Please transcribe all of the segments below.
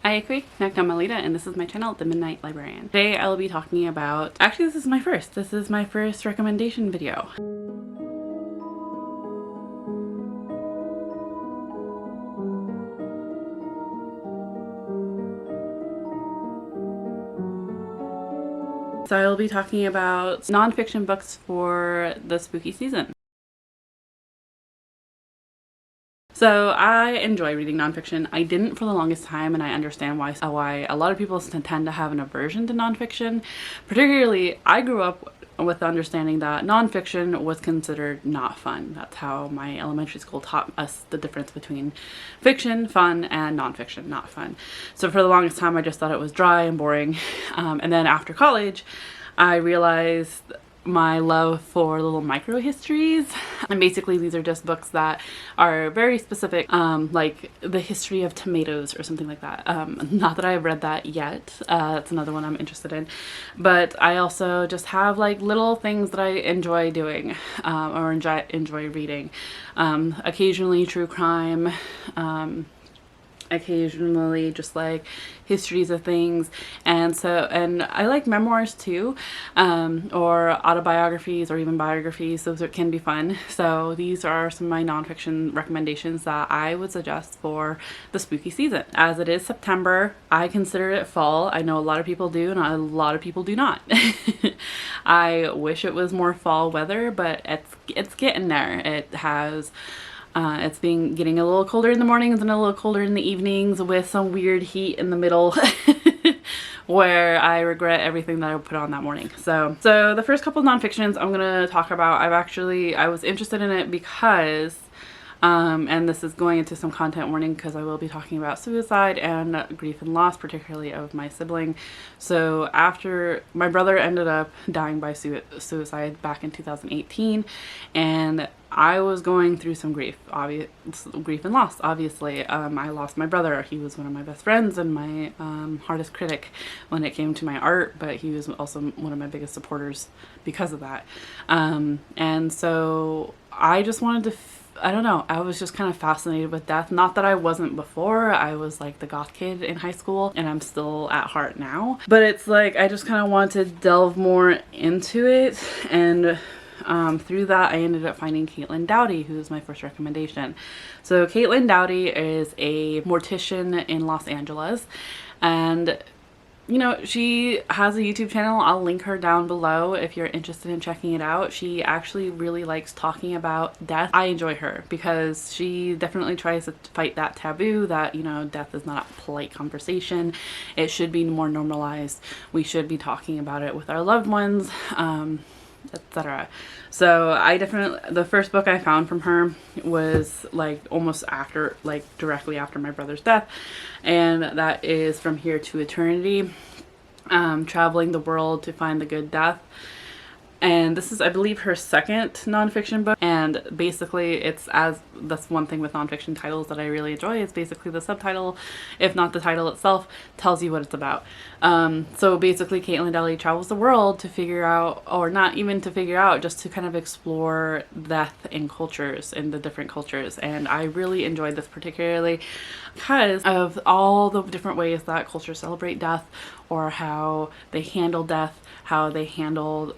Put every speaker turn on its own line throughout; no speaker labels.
Ayakwe Nakdamalita, and this is my channel, The Midnight Librarian. Today I will be talking about, actually this is my first recommendation video. So I will be talking about nonfiction books for the spooky season. So I enjoy reading nonfiction. I didn't for the longest time, and I understand why a lot of people tend to have an aversion to nonfiction. Particularly, I grew up with the understanding that nonfiction was considered not fun. That's how my elementary school taught us the difference between fiction, fun, and nonfiction, not fun. So for the longest time, I just thought it was dry and boring. And then after college, I realized my love for little micro-histories, and basically these are just books that are very specific, like the history of tomatoes or something like that. Not that I've read that yet. That's another one I'm interested in, but I also just have like little things that I enjoy doing, or enjoy reading. Occasionally true crime, occasionally just like histories of things, and I like memoirs too, or autobiographies or even biographies. Those can be fun. So these are some of my nonfiction recommendations that I would suggest for the spooky season. As it is September, I consider it fall. I know a lot of people do and a lot of people do not. I wish it was more fall weather, but it's getting there. It has it's getting a little colder in the mornings and a little colder in the evenings, with some weird heat in the middle where I regret everything that I put on that morning. So the first couple of nonfictions I'm gonna talk about, I was interested in it because and this is going into some content warning because I will be talking about suicide and grief and loss, particularly of my sibling. So after my brother ended up dying by suicide back in 2018, and I was going through some grief and loss, obviously. I lost my brother. He was one of my best friends and my hardest critic when it came to my art, but he was also one of my biggest supporters because of that. And so I just wanted to I don't know, I was just kind of fascinated with death. Not that I wasn't before. I was like the goth kid in high school, and I'm still at heart now. But it's like I just kind of wanted to delve more into it, and through that I ended up finding Caitlin Doughty, who's my first recommendation. So Caitlin Doughty is a mortician in Los Angeles, and you know, she has a YouTube channel. I'll link her down below if you're interested in checking it out. She actually really likes talking about death. I enjoy her because she definitely tries to fight that taboo that, you know, death is not a polite conversation. It should be more normalized. We should be talking about it with our loved ones, etc. So the first book I found from her was like almost after, like directly after my brother's death, and that is From Here to Eternity, Traveling the World to Find the Good Death. And this is, I believe, her second nonfiction book. And basically that's one thing with nonfiction titles that I really enjoy, is basically the subtitle, if not the title itself, tells you what it's about. So basically Caitlin Doughty travels the world to figure out, or not even to figure out, just to kind of explore death in cultures, in the different cultures. And I really enjoyed this particularly because of all the different ways that cultures celebrate death, or how they handle death, how they handle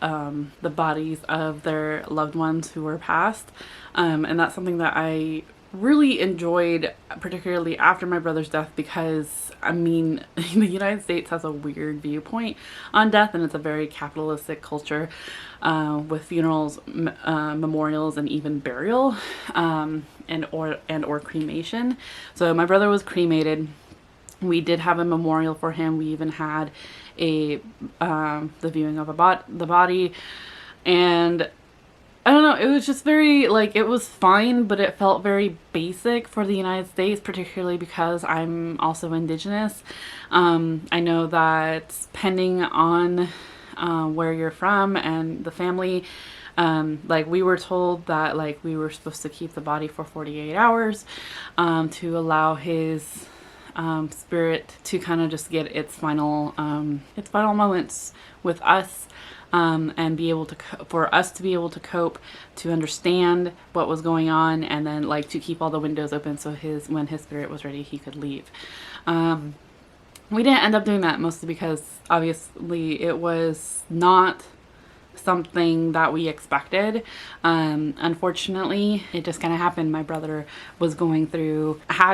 the bodies of their loved ones who were passed. And that's something that I really enjoyed, particularly after my brother's death, because I mean, the United States has a weird viewpoint on death, and it's a very capitalistic culture, with funerals, memorials, and even burial, and or cremation. So my brother was cremated. We did have a memorial for him. We even had the viewing of the body, and I don't know, it was just very, like, it was fine, but it felt very basic for the United States, particularly because I'm also Indigenous. I know that depending on where you're from and the family, like we were told that like we were supposed to keep the body for 48 hours to allow his spirit to kind of just get its final moments with us, and be able to for us to be able to cope, to understand what was going on, and then like to keep all the windows open so when his spirit was ready he could leave. we didn't end up doing that, mostly because obviously it was not something that we expected. Unfortunately, it just kind of happened. My brother had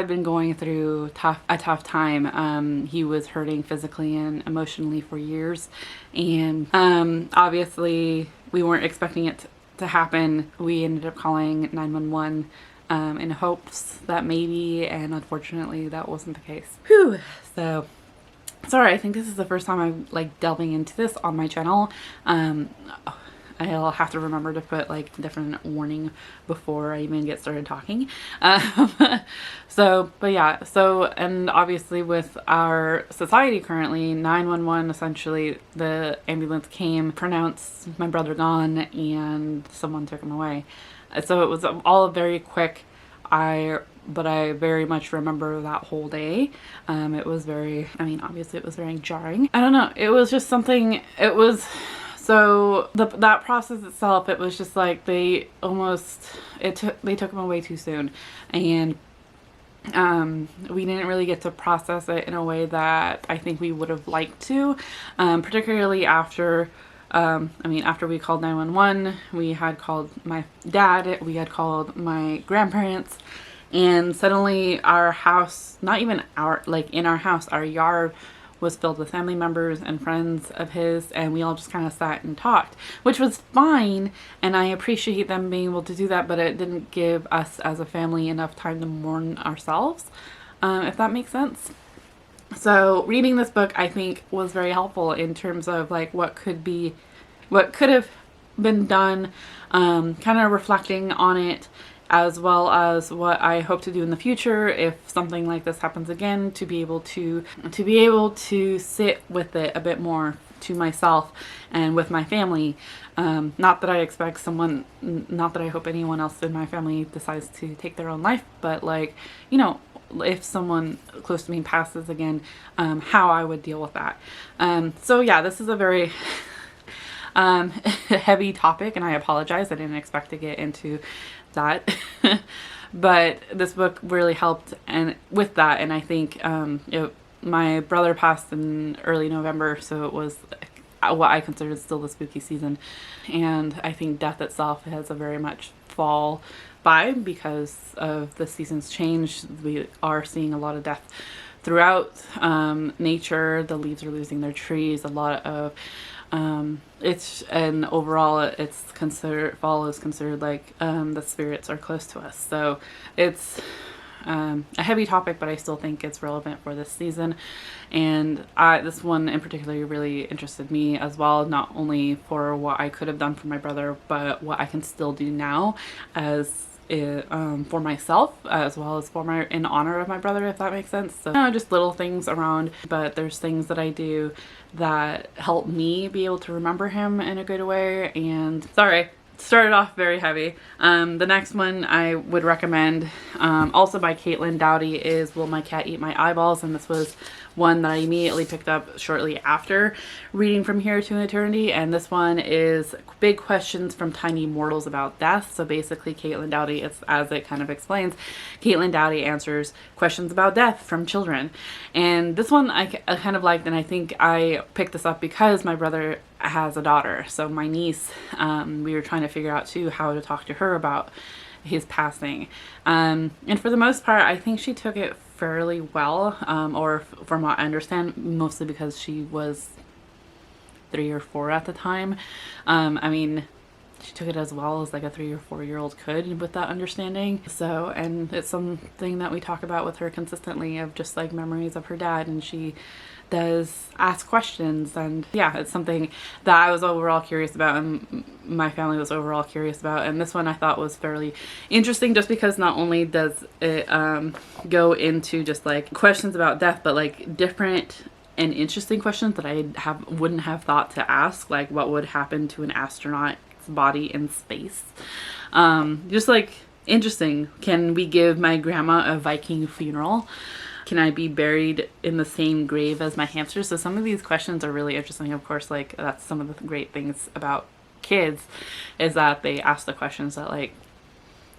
been going through a tough time. He was hurting physically and emotionally for years, and obviously we weren't expecting it to happen. We ended up calling 911 in hopes that maybe, and unfortunately that wasn't the case. Whew. So sorry, I think this is the first time I'm like delving into this on my channel. I'll have to remember to put like different warning before I even get started talking. But yeah, and obviously with our society currently, 911, essentially the ambulance came, pronounced my brother gone, and someone took him away. So it was all very quick. But I very much remember that whole day. It was obviously it was very jarring. I don't know. It was just something, that process itself, it was just like they took him away too soon. And we didn't really get to process it in a way that I think we would have liked to, particularly after after we called 911, we had called my dad, we had called my grandparents, and suddenly our house, not even in our house, our yard was filled with family members and friends of his, and we all just kind of sat and talked, which was fine, and I appreciate them being able to do that, but it didn't give us as a family enough time to mourn ourselves, if that makes sense. So reading this book, I think, was very helpful in terms of like what could have been done, kind of reflecting on it, as well as what I hope to do in the future if something like this happens again, to be able to sit with it a bit more to myself and with my family. Not that I hope anyone else in my family decides to take their own life, but like, if someone close to me passes again, how I would deal with that. So yeah, this is a very heavy topic, and I apologize. I didn't expect to get into that. But this book really helped with that, and I think my brother passed in early November, so it was what I consider still the spooky season, and I think death itself has a very much fall vibe because of the season's change. We are seeing a lot of death throughout nature. The leaves are losing their trees. A lot of overall fall is considered like the spirits are close to us. So it's a heavy topic, but I still think it's relevant for this season. And this one in particular really interested me as well, not only for what I could have done for my brother, but what I can still do now for myself, as well as in honor of my brother, if that makes sense. So just little things around, but there's things that I do that help me be able to remember him in a good way. And sorry, started off very heavy. The next one I would recommend, also by Caitlin Doughty, is Will My Cat Eat My Eyeballs? And this was one that I immediately picked up shortly after reading From Here to Eternity. And this one is Big Questions from Tiny Mortals About Death. So basically Caitlin Doughty, as it kind of explains, Caitlin Doughty answers questions about death from children. And this one I kind of liked, and I think I picked this up because my brother has a daughter. So my niece, we were trying to figure out too how to talk to her about his passing. And for the most part, I think she took it fairly well, or from what I understand, mostly because she was 3 or 4 at the time. She took it as well as like a 3 or 4-year-old could with that understanding. So, and it's something that we talk about with her consistently, of just like memories of her dad, and she does ask questions. And yeah, it's something that I was overall curious about, and my family was overall curious about. And this one I thought was fairly interesting, just because not only does it go into just like questions about death, but like different and interesting questions that I wouldn't have thought to ask, like what would happen to an astronaut's body in space. Just like interesting. Can we give my grandma a Viking funeral? Can I be buried in the same grave as my hamster? So some of these questions are really interesting. Of course, like that's some of the great things about kids, is that they ask the questions that like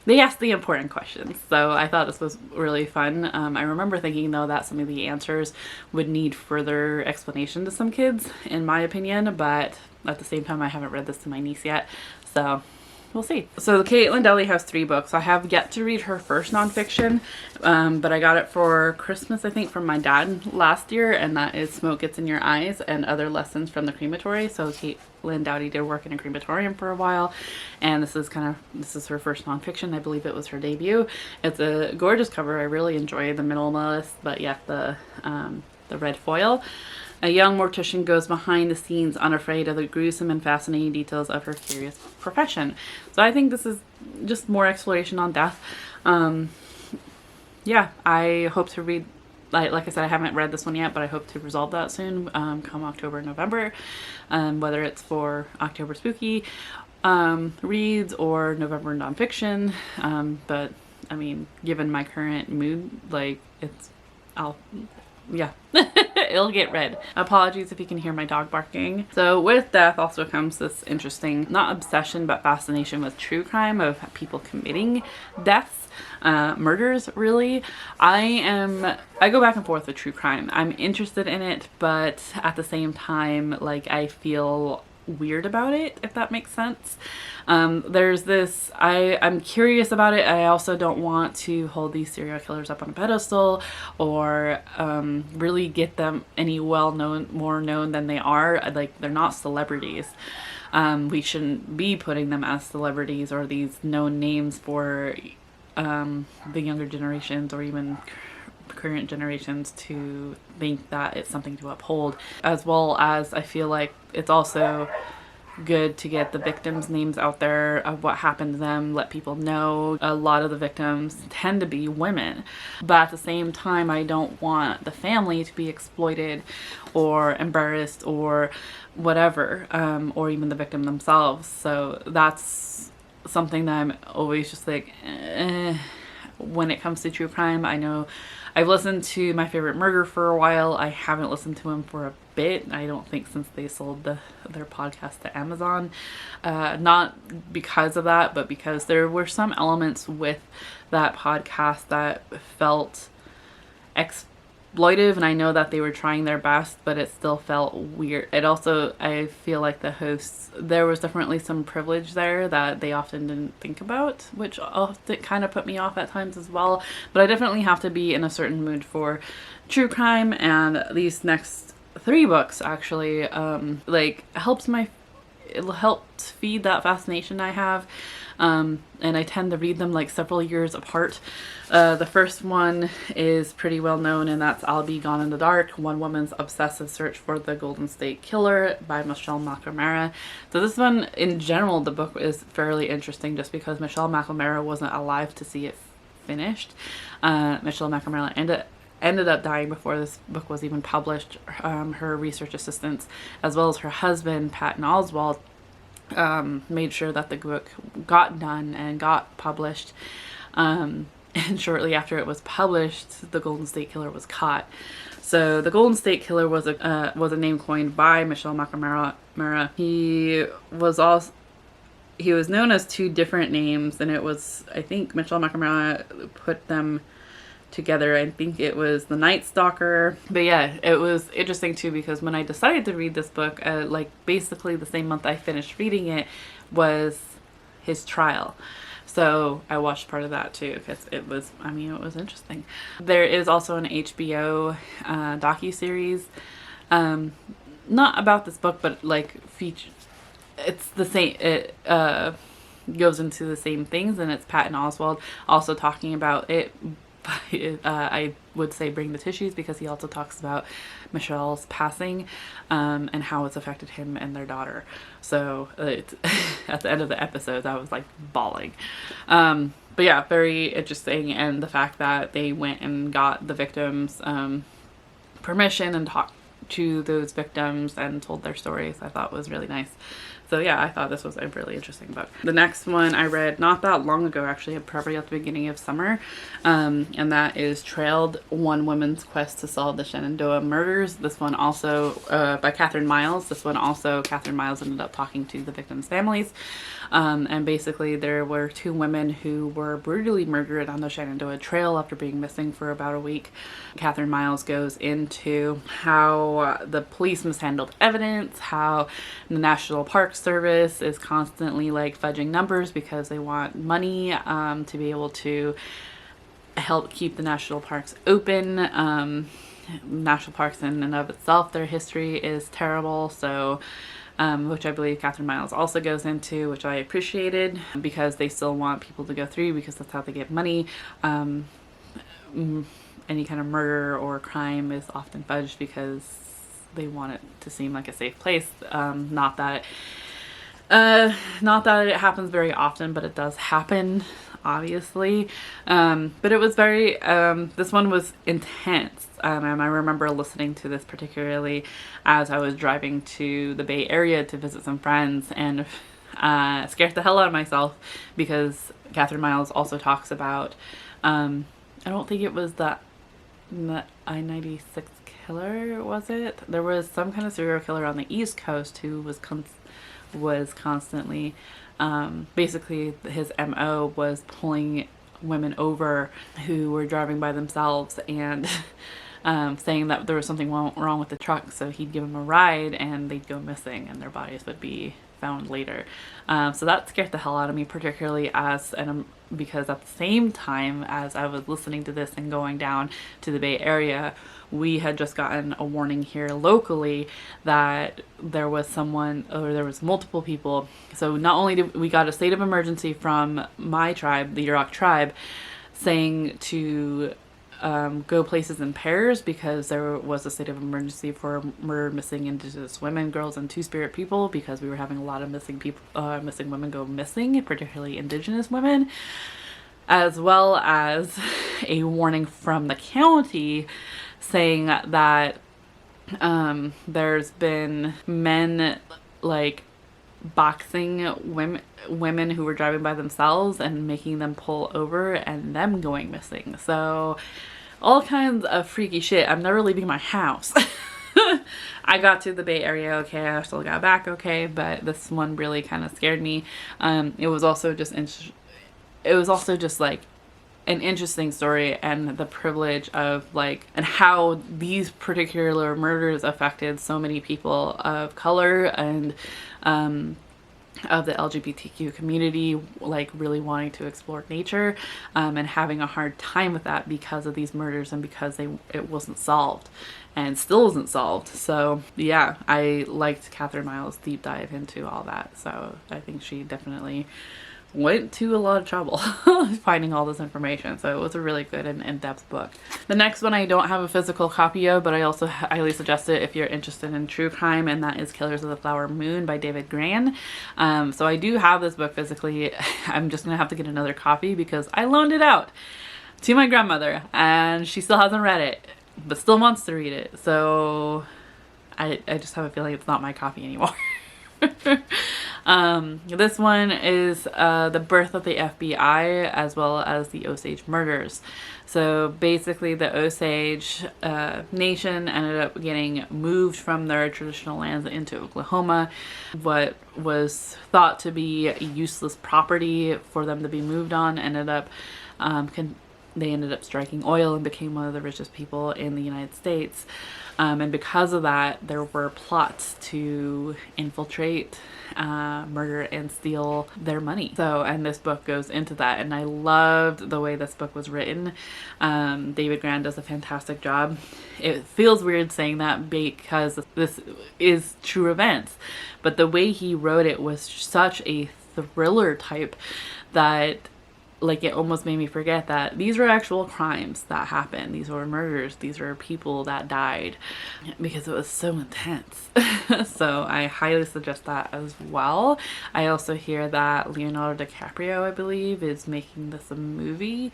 they asked the important questions. So I thought this was really fun. I remember thinking though that some of the answers would need further explanation to some kids, in my opinion, but at the same time I haven't read this to my niece yet, so we'll see. So Caitlin Deli has 3 books. I have yet to read her first nonfiction, but I got it for Christmas, I think, from my dad last year, and that is Smoke Gets in Your Eyes and Other Lessons from the Crematory. So Caitlin Dowdy did work in a crematorium for a while, and this is her first nonfiction. I believe it was her debut. It's a gorgeous cover. I really enjoy the minimalist, but yet the red foil. A young mortician goes behind the scenes, unafraid of the gruesome and fascinating details of her curious profession. So I think this is just more exploration on death. Yeah, I hope to read, like I said, I haven't read this one yet, but I hope to resolve that soon, come October, November, whether it's for October Spooky reads or November nonfiction. But I mean, given my current mood, like yeah, it'll get read. Apologies if you can hear my dog barking. So with death also comes this interesting, not obsession, but fascination with true crime, of people committing deaths, murders, really. I go back and forth with true crime. I'm interested in it, but at the same time, like, I feel weird about it, if that makes sense. There's this, I'm curious about it. I also don't want to hold these serial killers up on a pedestal or really get them any more known than they are. Like, they're not celebrities. We shouldn't be putting them as celebrities or these known names for the younger generations or even current generations to think that it's something to uphold. As well as, I feel like it's also good to get the victims' names out there of what happened to them, let people know. A lot of the victims tend to be women, but at the same time, I don't want the family to be exploited or embarrassed or whatever, or even the victim themselves. So that's something that I'm always just like, when it comes to true crime. I know I've listened to My Favorite Murder for a while. I haven't listened to him for a bit. I don't think since they sold their podcast to Amazon. Not because of that, but because there were some elements with that podcast that felt exploitive, and I know that they were trying their best, but it still felt weird. It also, I feel like the hosts, there was definitely some privilege there that they often didn't think about, which often kind of put me off at times as well. But I definitely have to be in a certain mood for true crime, and these next 3 books actually it helped feed that fascination I have. And I tend to read them like several years apart. The first one is pretty well known, and that's I'll Be Gone in the Dark, One Woman's Obsessive Search for the Golden State Killer by Michelle McNamara. So this one, in general, the book is fairly interesting just because Michelle McNamara wasn't alive to see it finished. Michelle McNamara ended up dying before this book was even published. Her research assistants, as well as her husband, Patton Oswalt, made sure that the book got done and got published. And shortly after it was published, the Golden State Killer was caught. So the Golden State Killer was a name coined by Michelle McNamara. He was known as 2 different names, and it was, I think Michelle McNamara put them together. I think it was the Night Stalker. But yeah, it was interesting too, because when I decided to read this book, like basically the same month I finished reading it was his trial. So I watched part of that too, because it was interesting. There is also an HBO docuseries, not about this book, but like it's the same, it goes into the same things, and it's Patton Oswalt also talking about it. I would say Bring the Tissues, because he also talks about Michelle's passing, and how it's affected him and their daughter. So at the end of the episode, I was like bawling. But yeah, very interesting. And the fact that they went and got the victims permission and talked to those victims and told their stories, I thought was really nice. So yeah, I thought this was a really interesting book. The next one I read not that long ago, actually, probably at the beginning of summer, and that is Trailed: One Woman's Quest to Solve the Shenandoah Murders. This one also by Catherine Miles. This one also, Catherine Miles ended up talking to the victims' families. And basically there were two women who were brutally murdered on the Shenandoah Trail after being missing for about a week. Catherine Miles goes into how the police mishandled evidence, how the National Park Service is constantly like fudging numbers because they want money to be able to help keep the national parks open. National parks in and of itself, their history is terrible, so which I believe Catherine Miles also goes into, which I appreciated, because they still want people to go through because that's how they get money. Any kind of murder or crime is often fudged because they want it to seem like a safe place. Not that it happens very often, but it does happen, obviously. But it was very, this one was intense. And I remember listening to this particularly as I was driving to the Bay Area to visit some friends, and scared the hell out of myself because Catherine Miles also talks about, I don't think it was the I-96 killer, was it? There was some kind of serial killer on the East Coast who was constantly, basically his MO was pulling women over who were driving by themselves and saying that there was something wrong with the truck, so he'd give them a ride and they'd go missing and their bodies would be found later. So that scared the hell out of me, particularly because at the same time as I was listening to this and going down to the Bay Area, we had just gotten a warning here locally that there was multiple people. So not only did we got a state of emergency from my tribe, the Yurok tribe, saying to go places in pairs because there was a state of emergency for murdered missing Indigenous women, girls, and Two-Spirit people, because we were having a lot of missing women go missing, particularly Indigenous women, as well as a warning from the county saying that there's been men like boxing women who were driving by themselves and making them pull over and them going missing. So all kinds of freaky shit. I'm never leaving my house. I got to the Bay Area okay, I still got back okay, but this one really kind of scared me. It was also just like an interesting story, and the privilege of like, and how these particular murders affected so many people of color and of the LGBTQ community, like really wanting to explore nature, and having a hard time with that because of these murders and because it wasn't solved and still isn't solved. So yeah, I liked Catherine Miles' deep dive into all that. So I think she definitely went to a lot of trouble finding all this information. So it was a really good and in-depth book. The next one I don't have a physical copy of, but I also highly suggest it if you're interested in true crime, and that is Killers of the Flower Moon by David Grann. So I do have this book physically. I'm just gonna have to get another copy because I loaned it out to my grandmother and she still hasn't read it, but still wants to read it. So I just have a feeling it's not my copy anymore. This one is the birth of the FBI as well as the Osage murders. So basically the Osage nation ended up getting moved from their traditional lands into Oklahoma. What was thought to be a useless property for them to be moved on ended up they ended up striking oil and became one of the richest people in the United States. And because of that, there were plots to infiltrate, murder, and steal their money. So, and this book goes into that, and I loved the way this book was written. David Grann does a fantastic job. It feels weird saying that because this is true events, but the way he wrote it was such a thriller type that like it almost made me forget that these were actual crimes that happened. These were murders. These were people that died, because it was so intense. So I highly suggest that as well. I also hear that Leonardo DiCaprio, I believe, is making this a movie.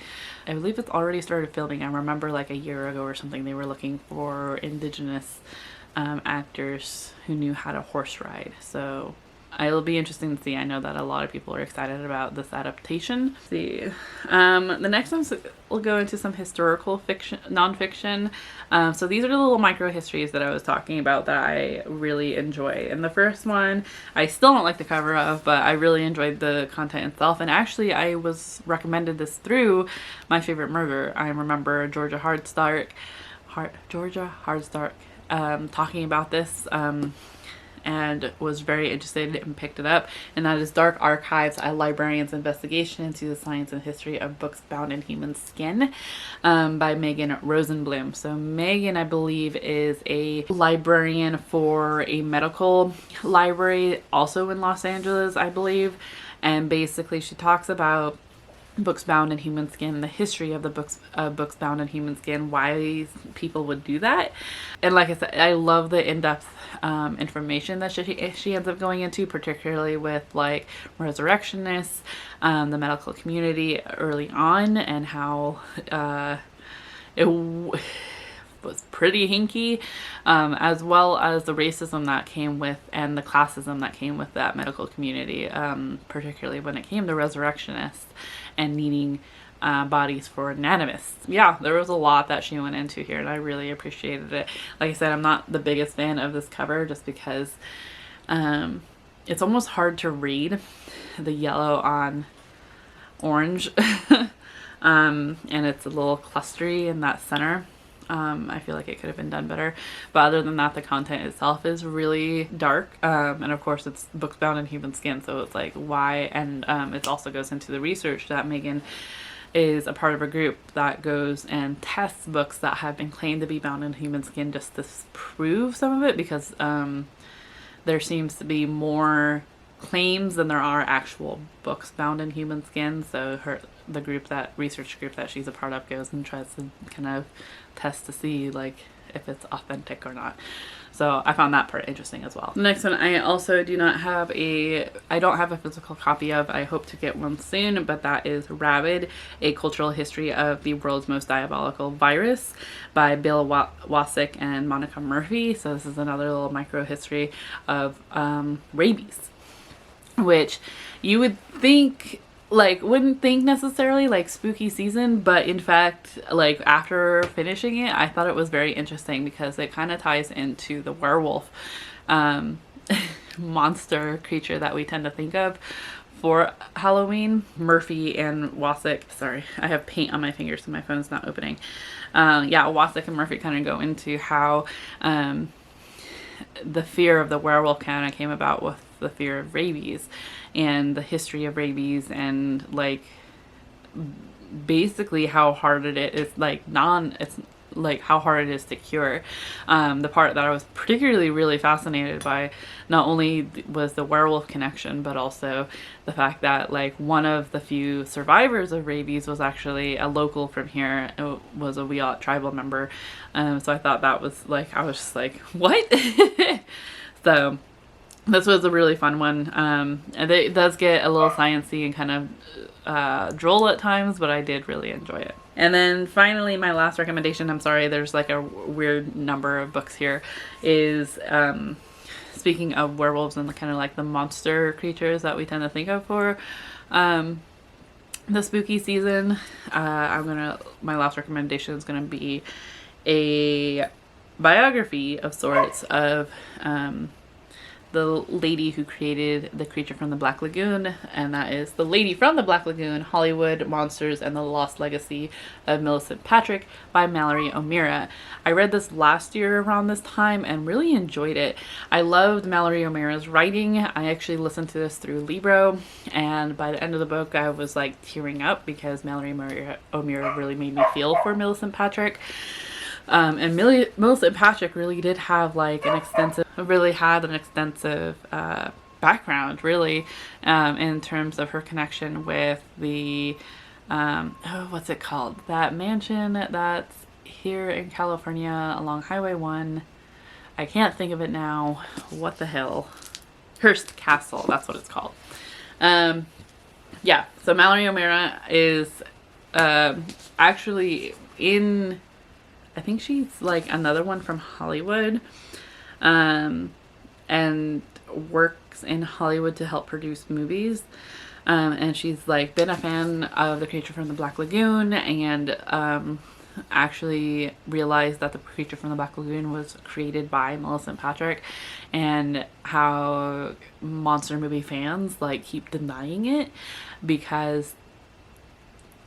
I believe it's already started filming. I remember like a year ago or something they were looking for Indigenous actors who knew how to horse ride. So it'll be interesting to see. I know that a lot of people are excited about this adaptation. Let's see, the next one we'll go into some historical fiction, nonfiction. So these are the little micro histories that I was talking about that I really enjoy. And the first one, I still don't like the cover of, but I really enjoyed the content itself. And actually, I was recommended this through My Favorite Murder. I remember Georgia Hardstark talking about this. And was very interested and picked it up. And that is Dark Archives, a librarian's investigation into the science and history of books bound in human skin, by Megan Rosenblum. So Megan, I believe, is a librarian for a medical library also in Los Angeles, I believe. And basically she talks about books bound in human skin, the history of the books bound in human skin, why people would do that. And like I said, I love the in-depth information that she ends up going into, particularly with like resurrectionists, the medical community early on, and how it was pretty hinky, as well as the racism that came with and the classism that came with that medical community, particularly when it came to resurrectionists and needing bodies for anatomists. Yeah, there was a lot that she went into here, and I really appreciated it. Like I said, I'm not the biggest fan of this cover just because it's almost hard to read the yellow on orange, and it's a little clustery in that center. I feel like it could have been done better, but other than that, the content itself is really dark, and of course it's books bound in human skin, so it's like why. And it also goes into the research that Megan is a part of a group that goes and tests books that have been claimed to be bound in human skin just to prove some of it, because there seems to be more claims than there are actual books bound in human skin. So the research group that she's a part of goes and tries to kind of test to see like if it's authentic or not. So I found that part interesting as well. The next one I also do not have I don't have a physical copy of. I hope to get one soon, but that is Rabid, A Cultural History of the World's Most Diabolical Virus by Bill Wasick and Monica Murphy. So this is another little micro history of rabies, which you would think, like, wouldn't think necessarily like spooky season, but in fact, like after finishing it, I thought it was very interesting because it kind of ties into the werewolf monster creature that we tend to think of for Halloween. Murphy and Wasick, sorry, I have paint on my fingers so my phone's not opening. Yeah, Wasick and Murphy kind of go into how the fear of the werewolf kind of came about with the fear of rabies and the history of rabies, and like basically how hard it is, it's like how hard it is to cure. The part that I was particularly really fascinated by not only was the werewolf connection, but also the fact that like one of the few survivors of rabies was actually a local from here. It was a Wiyot tribal member. So I thought that was like, I was just like, what? So this was a really fun one. And it does get a little sciencey and kind of droll at times, but I did really enjoy it. And then finally, my last recommendation, I'm sorry, there's like a weird number of books here, is speaking of werewolves and kind of like the monster creatures that we tend to think of for the spooky season. My last recommendation is gonna be a biography of sorts of the lady who created the creature from the Black Lagoon, and that is The Lady from the Black Lagoon, Hollywood Monsters and the Lost Legacy of Millicent Patrick by Mallory O'Meara. I read this last year around this time and really enjoyed it. I loved Mallory O'Meara's writing. I actually listened to this through Libro, and by the end of the book I was like tearing up because Mallory O'Meara really made me feel for Millicent Patrick. And Millicent Patrick really did have like an extensive background, really, in terms of her connection with the, what's it called? That mansion that's here in California along Highway 1. I can't think of it now. What the hell? Hearst Castle, that's what it's called. Yeah, so Mallory O'Meara is actually in, I think she's like another one from Hollywood, and works in Hollywood to help produce movies. And she's like been a fan of The Creature from the Black Lagoon, and actually realized that The Creature from the Black Lagoon was created by Millicent Patrick, and how monster movie fans like keep denying it because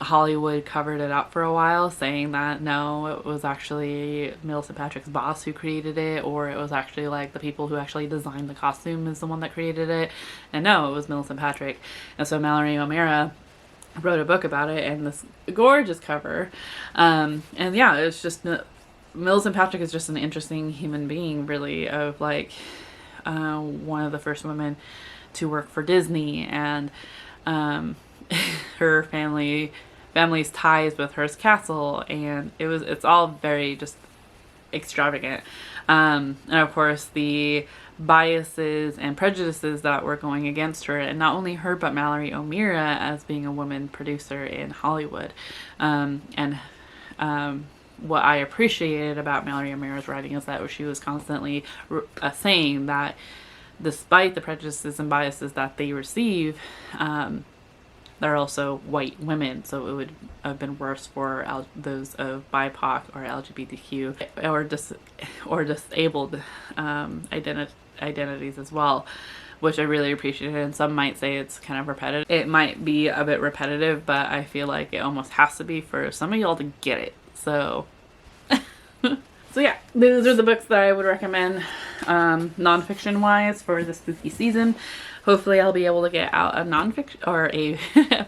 Hollywood covered it up for a while, saying that no, it was actually Millicent Patrick's boss who created it, or it was actually like the people who actually designed the costume is the one that created it, and no, it was Millicent Patrick. And so Mallory O'Meara wrote a book about it, and this gorgeous cover, and yeah, it's just Millicent Patrick is just an interesting human being, really, of like one of the first women to work for Disney, and her family's ties with Hearst Castle, and it's all very just extravagant, and of course the biases and prejudices that were going against her, and not only her but Mallory O'Meara as being a woman producer in Hollywood. What I appreciated about Mallory O'Meara's writing is that she was constantly saying that despite the prejudices and biases that they receive, they're also white women, so it would have been worse for those of BIPOC or LGBTQ or disabled identities as well, which I really appreciated. And some might say it's kind of repetitive. It might be a bit repetitive, but I feel like it almost has to be for some of y'all to get it. So so yeah, those are the books that I would recommend nonfiction wise for the spooky season. Hopefully I'll be able to get out a nonfiction or a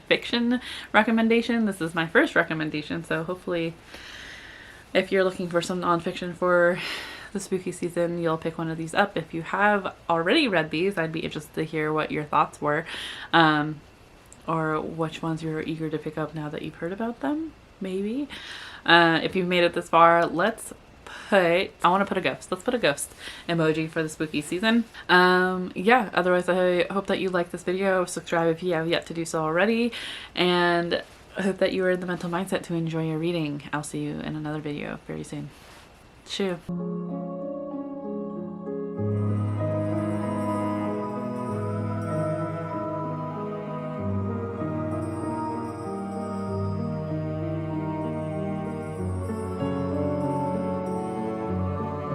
fiction recommendation. This is my first recommendation, so hopefully if you're looking for some nonfiction for the spooky season, you'll pick one of these up. If you have already read these, I'd be interested to hear what your thoughts were, or which ones you're eager to pick up now that you've heard about them, maybe. If you've made it this far, I want to put a ghost. Let's put a ghost emoji for the spooky season. Yeah, otherwise I hope that you like this video. Subscribe if you have yet to do so already, and I hope that you are in the mental mindset to enjoy your reading. I'll see you in another video very soon. Chew.